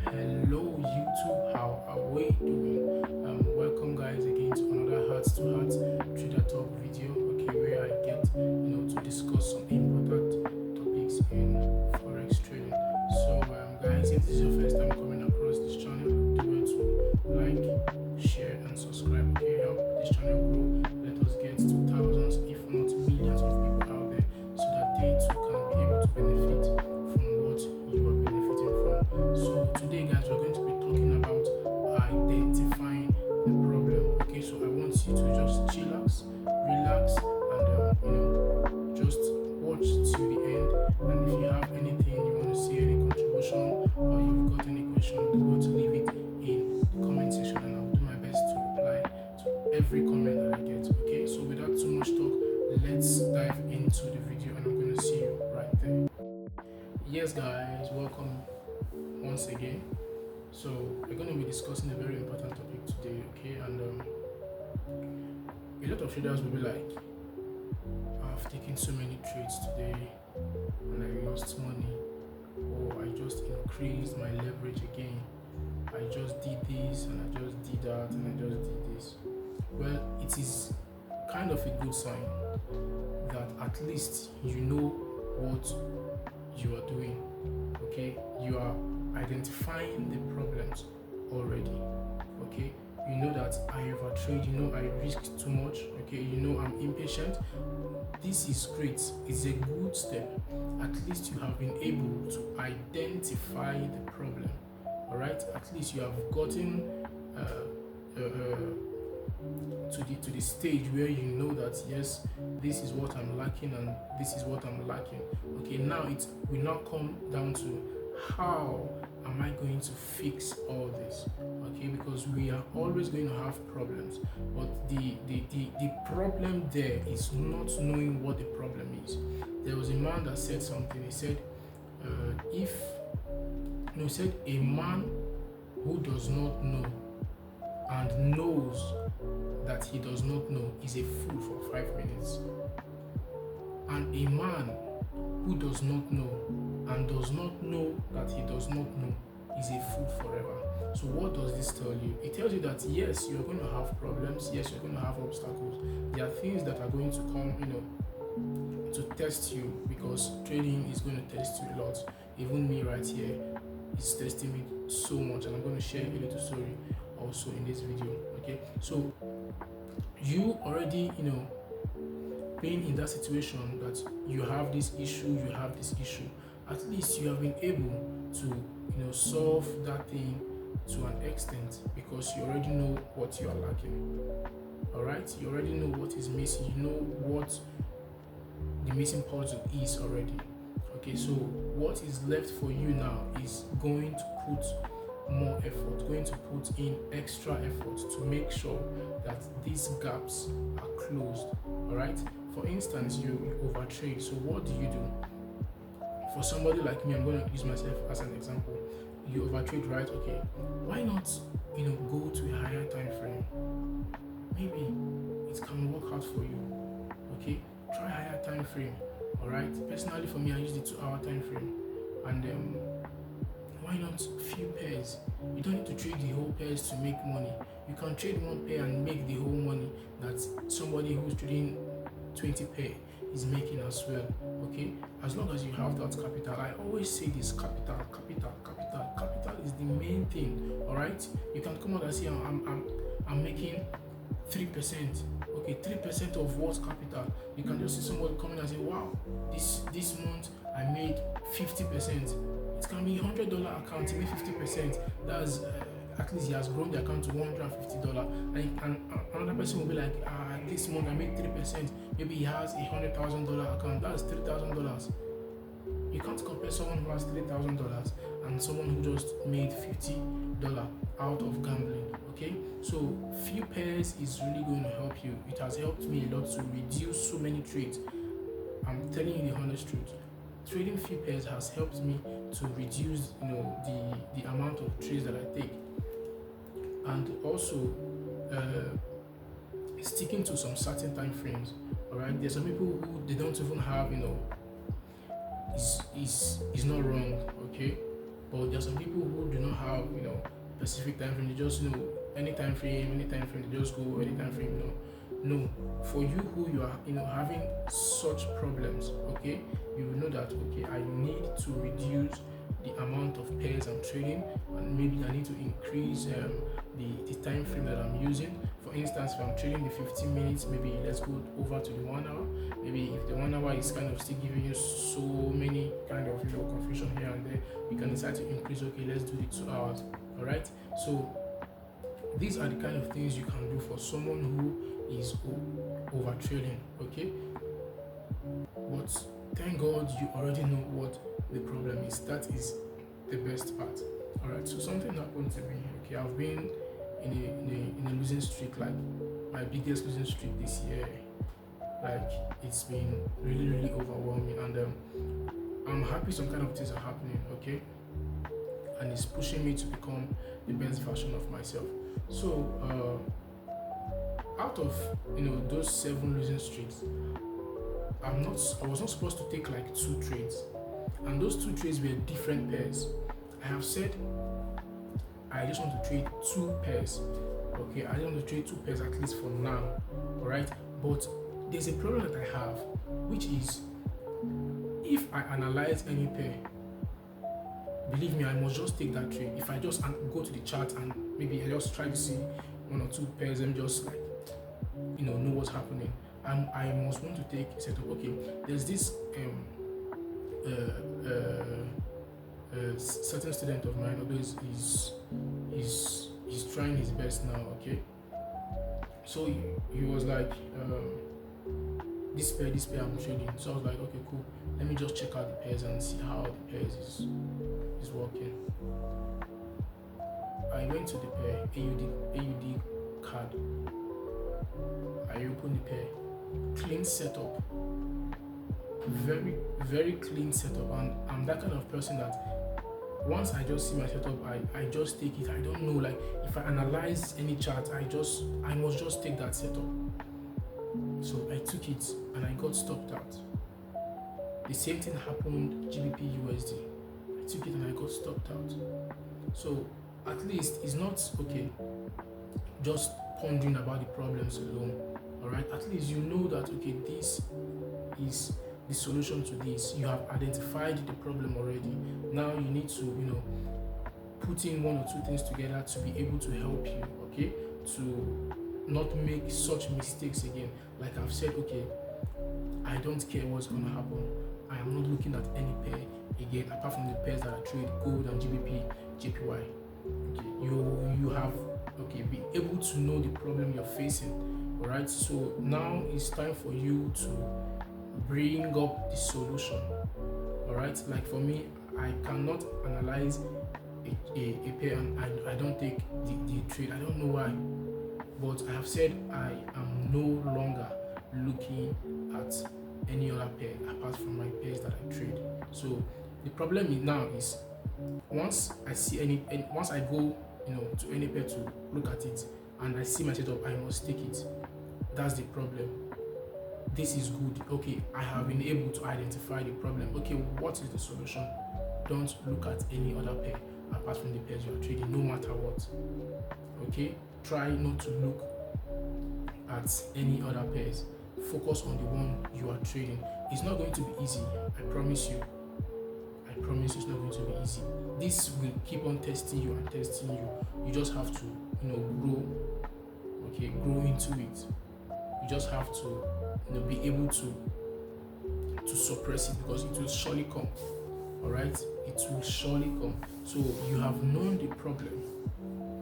Hello YouTube, how are we doing? Welcome guys again to another heart to heart trader talk video. Okay, where I get to discuss some important topics in forex trading. So guys, if this is your first time coming across this channel, do well to like, share and subscribe. Okay, help this channel grow. Let us get to thousands, if not millions of people out there, so that they too can be able to benefit from what you are benefiting from. So today guys, we're going to be talking about identifying the problem. Okay, so I want you to just chillax, relax, and just watch till the end. And if you have anything you want to say, any contribution, or you've got any question, do go to leave it in the comment section, and I'll do my best to reply to every comment that I get. Okay, so without too much talk, let's dive into the video, and I'm going to see you right there. Yes guys, welcome once again. So we're going to be discussing a very important topic today, okay? And a lot of traders will be like, I've taken so many trades today and I lost money, or I just increased my leverage again. I just did this and I just did that and I just did this. Well, it is kind of a good sign that at least you know what you are doing, okay? You are identifying the problems already, okay? You know that I overtrade, you know I risked too much, okay? You know I'm impatient. This is great. It's a good step. At least you have been able to identify the problem, all right? At least you have gotten to the stage where you know that yes, this is what I'm lacking and this is what I'm lacking. Okay, now it will now come down to how am I going to fix all this? Okay, because we are always going to have problems, but the problem there is not knowing what the problem is. There was a man that said something. He said, if no, he said a man who does not know and knows that he does not know is a fool for 5 minutes. And a man who does not know and does not know that he does not know is a fool forever. So what does this tell you? It tells you that yes, you're going to have problems, yes, you're going to have obstacles. There are things that are going to come, to test you, because trading is going to test you a lot. Even me right here is testing me so much, and I'm going to share a little story also in this video. Okay, so you already being in that situation that you have this issue, at least you have been able to solve that thing to an extent, because you already know what you are lacking. All right, you already know what is missing, you know what the missing puzzle is already. Okay, so what is left for you now is going to put more effort, going to put in extra effort to make sure that these gaps are closed. All right, for instance, you overtrade. So what do? For somebody like me, I'm going to use myself as an example. You overtrade, right? Okay, why not go to a higher time frame? Maybe it can work out for you. Okay, try higher time frame. All right, personally for me, I use the 2-hour time frame. And why not few pairs? You don't need to trade the whole pairs to make money. You can trade one pair and make the whole money that somebody who's trading 20 pair is making as well. Okay, as long as you have that capital. I always say this: capital is the main thing. All right, you can come out and say I'm making 3%. Okay, 3% of what capital? You can just see somebody coming and say, wow, this month I made 50%. It can be $100 account, he made 50%. That's at least he has grown the account to $150. And another person will be like, this month I made 3%. Maybe he has a $100,000 account. That's $3,000. You can't compare someone who has $3,000 and someone who just made $50 out of gambling. Okay, so few pairs is really going to help you. It has helped me a lot to reduce so many trades. I'm telling you the honest truth. Trading few pairs has helped me to reduce the amount of trades that I take, and also sticking to some certain time frames. All right, there's some people who they don't even have is not wrong, okay, but there are some people who do not have specific time frame. They just any time frame, they just go any time frame. No. For you who you are, having such problems, okay, you will know that okay, I need to reduce the amount of pairs I'm trading, and maybe I need to increase the time frame that I'm using. For instance, if I'm trading the 15 minutes, maybe let's go over to the 1 hour. Maybe if the 1 hour is kind of still giving you so many kind of confusion here and there, you can decide to increase. Okay, let's do the 2 hours. All right. So these are the kind of things you can do for someone who is over trading. Okay, but thank God you already know what the problem is. That is the best part. All right. So something happened to me. Okay, I've been in a losing streak, like my biggest losing streak this year. Like it's been really overwhelming, and I'm happy some kind of things are happening. Okay, and it's pushing me to become the best version of myself. So out of those 7 losing streaks, I was not supposed to take like 2 trades, and those 2 trades were different pairs. I have said I just want to trade 2 pairs. Okay, I just want to trade 2 pairs at least for now. Alright, but there's a problem that I have, which is if I analyze any pair, believe me, I must just take that trade. If I just go to the chart and maybe I just try to see 1 or 2 pairs and just like know what's happening, I must want to take a setup. Okay, there's this certain student of mine, although he's trying his best now. Okay, so he was like this pair I'm trading. So I was like, okay, cool, let me just check out the pairs and see how the pairs is working. I went to the pair AUD card. I opened the pair, clean setup, very clean setup, and I'm that kind of person that once I just see my setup, I just take it. I don't know, like if I analyze any chart, I must just take that setup. So I took it and I got stopped out. The same thing happened GBP USD. I took it and I got stopped out. So at least it's not okay just pondering about the problems alone. Alright, at least you know that okay, this is the solution to this. You have identified the problem already. Now you need to put in 1 or 2 things together to be able to help you, okay, to not make such mistakes again. Like I've said, okay, I don't care what's gonna happen. I am not looking at any pair again apart from the pairs that I trade, gold and GBP JPY. Okay, you have be able to know the problem you're facing. All right, so now it's time for you to bring up the solution. All right, like for me, I cannot analyze a pair and I don't take the trade. I don't know why, but I have said I am no longer looking at any other pair apart from my pairs that I trade. So the problem now is once I see once I go to any pair to look at it and I see my setup, I must take it. That's the problem. This is good. Okay, I have been able to identify the problem. Okay, what is the solution? Don't look at any other pair apart from the pairs you are trading, no matter what. Okay, try not to look at any other pairs. Focus on the one you are trading. It's not going to be easy, I promise you. I promise it's not going to be easy. This will keep on testing you and testing you. You just have to grow. Okay, grow into it. You just have to be able to suppress it, because it will surely come. All right, it will surely come. So you have known the problem.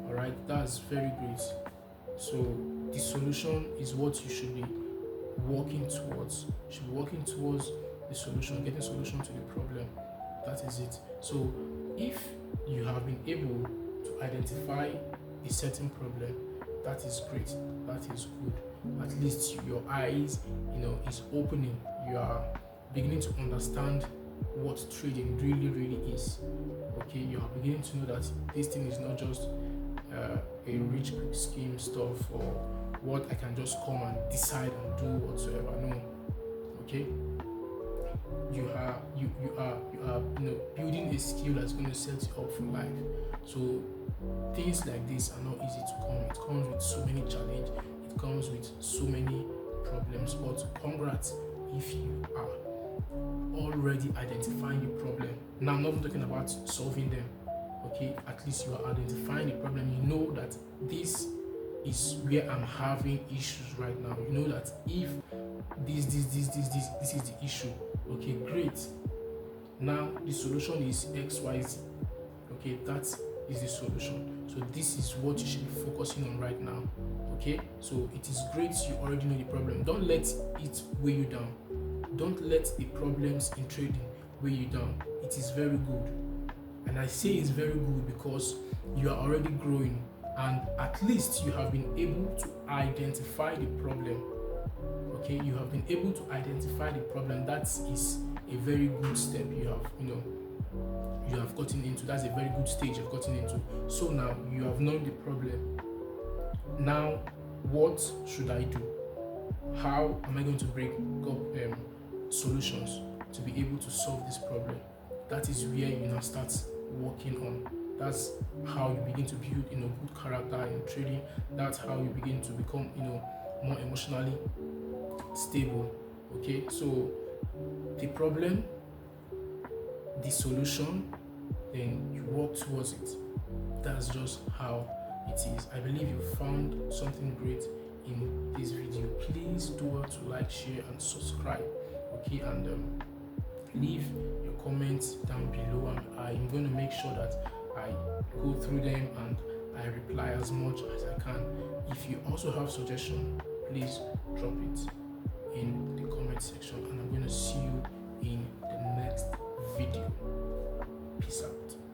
All right, that's very great. So the solution is what you should be working towards. You should be working towards the solution, getting solution to the problem. That is it. So if you have been able to identify a certain problem, that is great. That is good. At least your eyes, is opening. You are beginning to understand what trading really is. Okay, you are beginning to know that this thing is not just a rich quick scheme stuff, or what I can just come and decide and do whatsoever. No. Okay. You are building a skill that's going to set you up for life. So things like this are not easy to come. It comes with so many challenges, it comes with so many problems. But congrats if you are already identifying the problem. Now I'm not even talking about solving them. Okay, at least you are identifying the problem. You know that this is where I'm having issues right now. You know that if this is the issue. Okay, great. Now the solution is XYZ. Okay, that is the solution. So this is what you should be focusing on right now. Okay, so it is great you already know the problem. Don't let it weigh you down. Don't let the problems in trading weigh you down. It is very good. And I say it's very good because you are already growing, and at least you have been able to identify the problem. Okay, you have been able to identify the problem. That is a very good step you have gotten into. That's a very good stage you've gotten into. So now you have known the problem. Now what should I do? How am I going to break up solutions to be able to solve this problem? That is where you now start working on. That's how you begin to build good character in trading. That's how you begin to become more emotionally stable. Okay, so the problem, the solution, then you work towards it. That's just how it is. I believe you found something great in this video. Please do well to like, share, and subscribe. Okay, and leave your comments down below, and I'm going to make sure that I go through them and I reply as much as I can. If you also have suggestions, please drop it in the comment section, and I'm going to see you in the next video. Peace out.